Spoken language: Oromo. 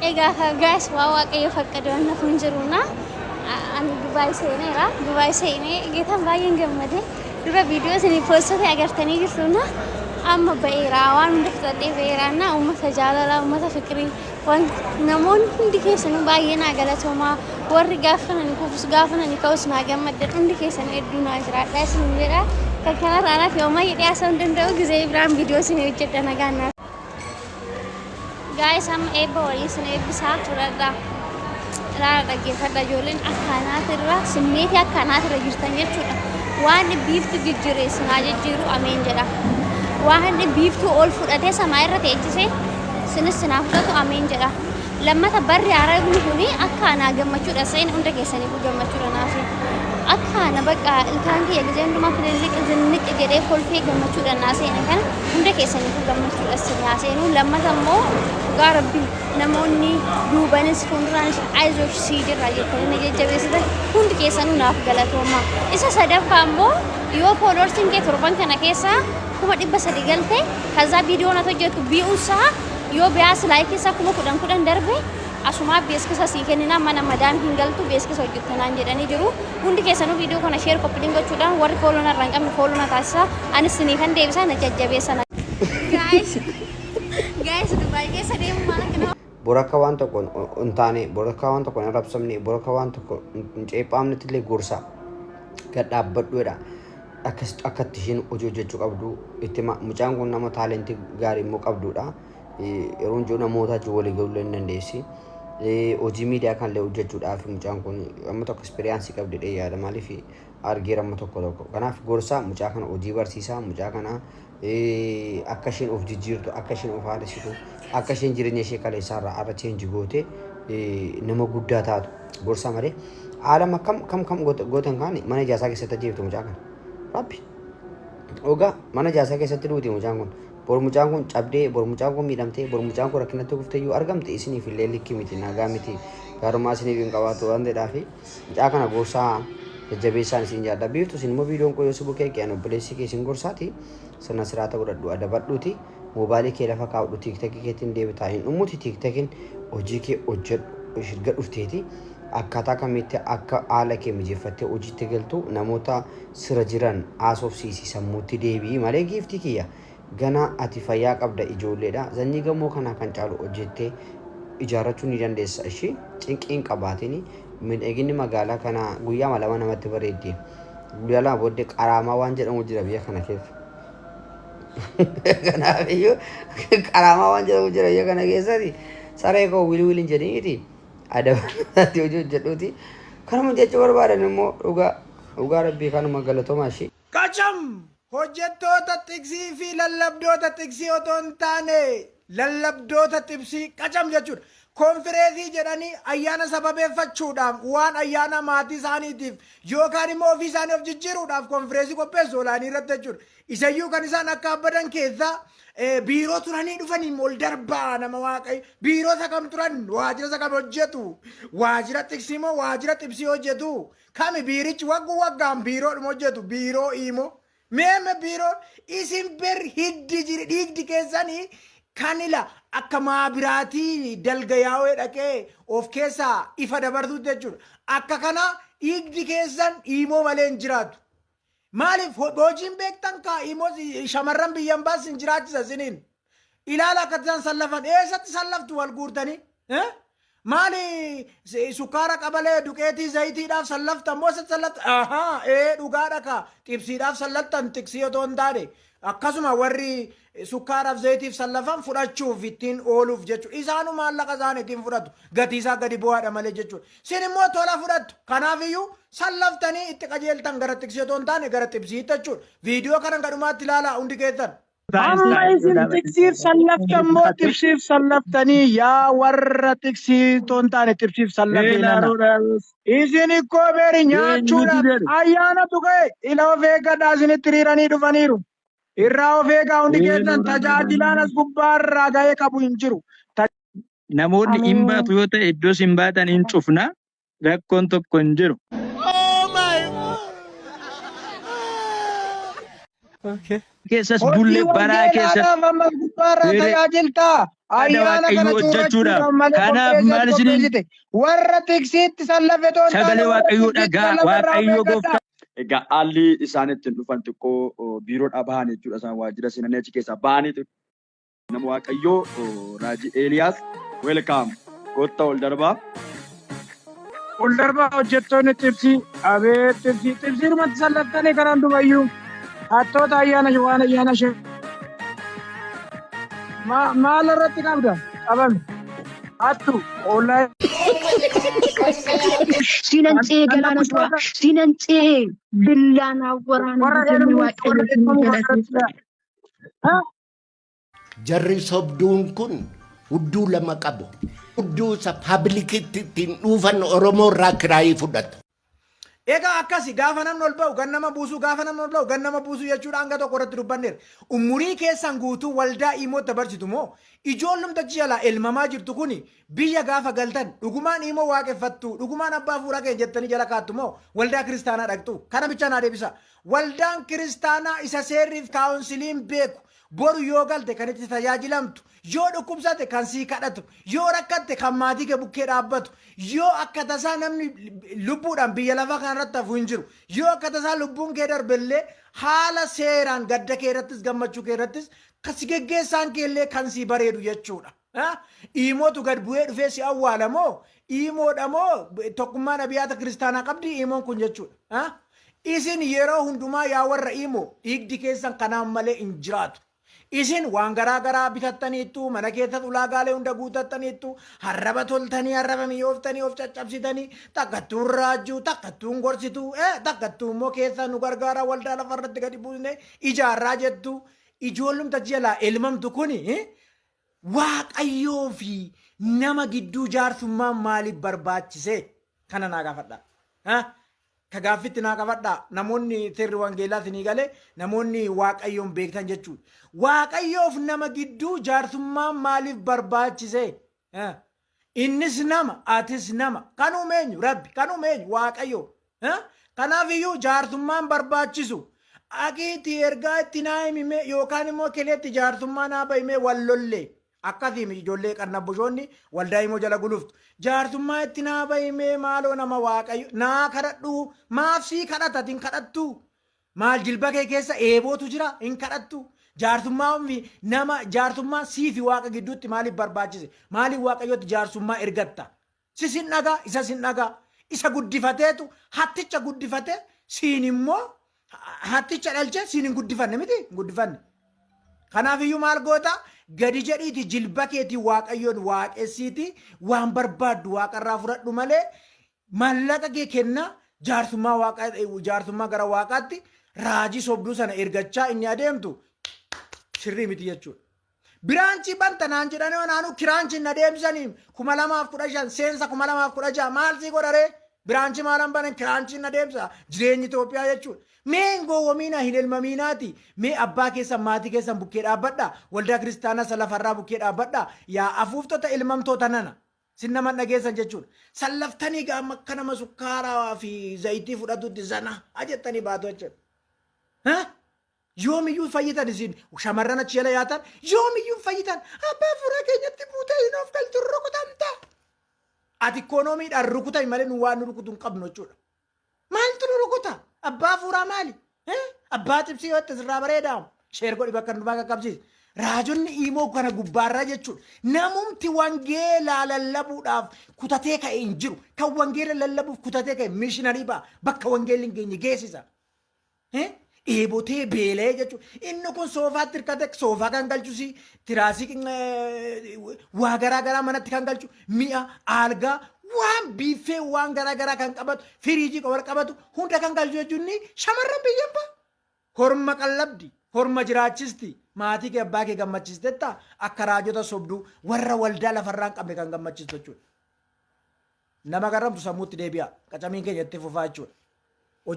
Ega guys waa waaqayyo fakkadon na funjiruna an Dubai seenee geetan baay'een gammade dura viidiyoo isin poostate agartanii jirtuna amma ba'eera waan hunda fixadhee ba'eeraana uummata jaalala uummata fikirii waan namoonni hundi keessanuu baay'ee naa galatooma warri gaafananii kuufus gaafananii ka'us naa gammadde hundi keessan hedduu naa jiraadha isin jedha kan kanarraanaaf yooma hidhee haasa'uu danda'u gizee biraan viidiyoo isin hojjedha nagaannaa guys am able isin eebbisaa turadha raara dhaggeeffadha ijoolleen akkanaatirra simmeetii akkanaatirra jirtan jechuudha waan biiftu jijjiireessinaa jijjiiru ameen jedha waan biiftu ol fudhatee samaa irra teechise sinis sinaaf fudhatu ameen jedha lammata barri arabni kuni akkanaa gammachuudha seen hunda keessanii gammachuudha naafi akkaana bakka ilkaan kiyya gizee hundumaa fililliq zinniq jedhee kolfee gammachuudha naaseen kan hunda keessanii gammachuudha sinaaseenuu lammata immoo dhugaa rabbii namoonni duubanis fuulduraanis aizosh sii jirra jettanii jajjabeessitan hundi keessanuu naaf galatooma isa sadaffaa immoo yoo fooloorsiin kee torban kana keessaa 300 galte kaza viidiyoo na hojjetu bi'uusaa yoo biyaas laayikisa 10 darbe asuma beeskisa sii kennina mana madaan hin galtu beeskisa hojjettanaan jedhanii jiru hundi keessanuu viidiyoo kana share copy gochuudhaan warri fooloo narraa hin qabne fooloo na taasisa anis siniifan deebisaa na jajjabeessan guys Dubai keessa deemu maal kana Boraka waan tokko untaane boraka waan tokko arabsamne boraka waan tokko ceepaamnetti illee gorsa gad dhaabbadhuudha akkatti ishiin hojii hojjechuu qabdu itti mucaan kun nama taalentii gaarii immoo qabduudha yeroo hunjoo namoota achi walii galuu hin dandeessi hojii miidiyaa kan illee hojjechuudhaaf mucaan kun amma tokko ekspiriyaansii qabdidhe yaada maaliif argeera amma tokko kanaaf gorsa mucaa kana hojii barsiisaa mucaa kana akka ishiin of jijjiirtu akka ishiin of haadhisitu akka ishiin jireenya ishee kaleessaarraa arra cheenji goote nama guddaa taatu gorsa malee haala kam gootan kaan mana ijaasaa keessatti ajjeeftu mucaa kana rabbi ogaa mana ijaasaa keessatti duuti mucaan kun bor mucaan kun cabdee bor mucaan kun miidhamtee bor mucaan kun rakkinatti guftee yoo argamte isiniif illee likki miti nagaa miti gaarummaa isiniif hin qabaatu waan ta'eedhaafi mucaa kana gorsaa jajjabeessaan isin jaadha biiftu isin immoo viidiyoon koo yoo si bukkee qiyaan obboleessi kee isin gorsaati sirna siraata godhadhu adabadhuuti moobaalii kee lafa kaa'udhu tiiktakii keetiin deebitaa hin dhummuti tiiktakiin hojii kee hojjedhu shirga dhufteeti akkaataa kamitti akka haala kee mijeeffattee hojiitti galtu namoota sira jiran haasofsiisi sammuutti deebii malee giiftii kiyya gana ati fayyaa qabda ijoolleedha zanyii gamoo kanaa kan caalu hojjettee ijaarrachuu ni dandeessa ishee cinqiin qabaatini miidhaginni magaalaa kana guyyaa lama namatti bareeddi guyyaa lama booddee qaraamaa waan jedhamu jira biyya kana keessa kanaafiyyu qaraamaa waan jedhamu jira biyya kana keessatti saree koo wiliin jedhiniiti adabatti hojii hojjedhuuti kanuma jechuu barbaadan immoo dhugaa rabbii kanuma galatoomaa ishee qacam hojjettoota tiksii fi lallabdoota tiksii otoo hin taane lallabdoota tiksii qacam jechuudha konfireensii jedhanii ayyaana sababeeffachuudhaaf waan ayyaana maatii isaaniitiif yookaan immoo ofii isaanii of jijjiiruudhaaf konfireensii qopheessu olaanii irratti jechuudha. Isayyuu kan isaan akka abbadan keessaa biiroo turanii dhufanii ol darbaa nama waaqayyo biiroo isa kam turan waajjira isa kam hojjetu waajjira tiksii moo waajjira tibsii hojjetu kami biirichi waggaan biiroodhuma hojjetu biiroo imo meeme biiroo isin ber hiddi jiri dhiigdi keessanii kanila akka maabiraatii dalga yaa'ee dhaqee of keessaa ifa dabartuu jechuudha. Akka kana dhiigdi keessan imoo malee hin jiraatu. Maaliif hojiin beektan kaa imoo shamarran biyyan baasin jiraachisa isiniin. Ilaala akka isaan sallafan eessatti sallaftu wal guurtanii? Maali sukkaara qabalee duqeetii zayitiidhaaf sallaftan moo sallaftan? Dhugaadha kaa xibsiidhaaf sallattan tiksii otoo hin taane. Akkasuma warri sukkaaraaf zayitiif sallafan fudhachuuf ittiin ooluuf jechuudha. Isaanu maallaqa isaaniitiin fudhatu gatii isaa gadi bu'aadha malee jechuudha. Sin immoo tola fudhattu. Kanaafiyyuu sallaftanii itti qajeeltan gara tiksii otoo hin taane gara tibsiitti jechuudha. Viidiyoo kana gadhumaatti ilaalaa hundi keessan. Amma isin tiksiif sallaftan moo tibsiif sallaftanii yaa warra tiksii otoo hin taane tibsiif sallaftanii. Isin ikkoo beeri nyaachuudhaaf ayyaana tuqee ila of eeggadhaa isinitti hiriiranii dhufaniiru. Irraa of eegaa hundi keessan tajaajilaan as gubbaarraa ga'ee qabu hin jiru. Namoonni hin baatu yoo ta'e iddoo hin baatan hin cufna rakkoon tokko hin jiru. keessas bulle baraa keessas mamma gubbaarraa tajaajilta ayyaana kana xuurachuudhaan malee kanaaf maal isiniin warra tiksiitti sallafetoon sagalee waaqayyoo dhagaa waaqayyoo gooftaa. Egaa haalli isaan ittiin dhufan xiqqoo biiroodhaa bahan jechuudha. Isaan waajjira seenanii achi keessaa bahanii nama waaqayyoo raajii Eeliyaas weelkaam goottaa ol darbaa. ol darbaa hojjettoonni tibsii abeet tibsii irratti sallaftanii kanaan dubayyuu hattoota waan ayyaana ishee maal irratti qabda qabame hattu ollaa Sinanțe galanătoa, sinanțe billana warana jemi waaqayyo. Jarri sobduun kun hudduu lama qabu. Hudduu isa paablikitti ittiin dhufan Oromoo irraa kiraayii fudhatu. Egaa akkasi gaafa namni ol ba'u gannama buusuu gaafa namni ol ba'u gannama buusuu jechuudha hanga tokko irratti dubbanneera. Umurii keessan guutuu waldaa himoo dabarsitu moo ijoollumti jalaa elmamaa jirtu kuni biyya gaafa galtan dhugumaan himoo waaqeffattu dhugumaan abbaa fuudhaa keenya jettanii jala kaattu moo waldaa kiristaanaa dhaqxu kana bicha naa deebisa. Waldaan kiristaanaa isa seerriif kaawunsiliin beeku boru yoo galte kan itti tajaajilamtu yoo dhukkubsate kan sii kadhatu yoo rakkatte kan maatii kee bukkee dhaabbatu yoo akka tasaa namni lubbuudhaan biyya lafaa kanarratti hafu hin jiru yoo akka tasaa lubbuun kee darbellee haala seeraan gadda kee irrattis gammachuu kee irrattis kasi geggeessaan keellee kan sii bareedu jechuudha. Iimootu gad bu'ee dhufee si awwaala moo iimoodha moo tokkummaan abiyyaata kiristaanaa qabdi iimoon kun jechuudha. Isin yeroo hundumaa yaa warra iimoo dhiigdi keessan kanaan malee hin jiraatu. Isin waan garaa bitattaniittu mana keessatti ulaagaalee hunda guutattaniittu harraba toltanii harraba mi'ooftanii of caccabsitanii takkattuun raajjuu takkattuun gorsituu takkattuun immoo keessa nu gargaara waldaa lafarratti gadi buusne ijaarraa jettu ijoollumta jalaa elmamtu kuni waaqayyoo fi nama gidduu jaarsummaan maaliif barbaachise kana naa gaafadha. Kagaafitti naa qabadha namoonni seerri wangeelaa sinii galee namoonni waaqayyoon beektan jechuudha. Waaqayyoof nama gidduu jaarsummaan maaliif barbaachise? Innis nama atis nama kan uumeenyu rabbi kan uumeenyu waaqayyoo. Kanaafiyyuu jaarsummaan barbaachisu aqiitti ergaa itti naa himime yookaan immoo keleetti jaarsummaa naa bahime wallollee. Akkasiin ijoollee qarnabushoonni waldaa himoo jala guluftu. Jaarsummaa itti naa bahimee maaloo nama waaqayyo naa kadhadhu maaf sii kadhata hin kadhattu. Maal jilba kee keessa eebootu jira hin kadhattu. Jaarsummaa sii fi waaqa gidduutti maaliif barbaachise? Maaliif waaqayyootti jaarsummaa ergatta? Sisin dhagaa isa sin dhagaa isa guddifateetu hatticha guddifate siin immoo hatticha dhalche siin hin guddifanne miti hin guddifanne. Kanaafiyyuu maal goota? Gadi jedhiiti jilba keetii waaqayyoon waaqessiiti waan barbaaddu waaqarraa fudhadhu malee maallaqa kee kenna jaarsummaa gara waaqaatti raajii sobduu sana ergachaa inni adeemtu sirrii miti jechuudha. Biraanchii bantanaan jedhanii onaanuu kiraanchi hin adeemsanii 2015 seensa 2016 maal sii godharee biraanchi maalan banan kiraanchi hin adeemsa jireenyi Itoophiyaa jechuudha. Mee gowwoomina hin elmaminaati mee abbaa keessan maatii keessan bukkee dhaabbadha waldaa kiristaanaa salafarraa bukkee dhaabbadha yaa afuuftota ilmamtoota nana sinna man dhageessan jechuudha. Sallaftanii gaama akka nama sukkaaraa fi zayitii fudhatutti zana ajettanii baatu jechuudha. Yoomiyyuu fayyitan isin shamarran achi jala yaatan yoomiyyuu fayyitan abbaa fuula keenyatti buutee hin of galtu rukutamta. Ati ikoonomiidhaan rukutan malee nu waan nu rukutu hin qabnu jechuudha. Maaltu nu rukuta? Abbaa fuuraa maali? Abbaa tibsii yoo itti sirraa bareedamu sheer godhi bakka nu bakka qabsiisa. Raajonni himoo kana gubbaarraa jechuudha. Namumti wangeelaa lallabuudhaaf kutatee ka'e hin jiru. Kan wangeela lallabuuf kutatee ka'e miishinarii ba'a bakka wangeelli hin geenye geessisa. Eebotee beelee jechuudha. Inni kun soofaatti hirkate soofaa kan galchusi tiraasii waa garaa manatti kan galchu mi'a algaa waan biifee waan garaa kan qabatu firiijii wal qabatu hunda kan galchu jechuun shamarran biyyan ba'a. Horma qallabdi horma jiraachisti maatii kee abbaa kee gammachistetta akka raajota sobduu warra waldaa lafarraa hin qabne kan gammachistu jechuudha. Nama garamtu sammuutti deebi'a qacamiin keenya itti fufaa jechuudha.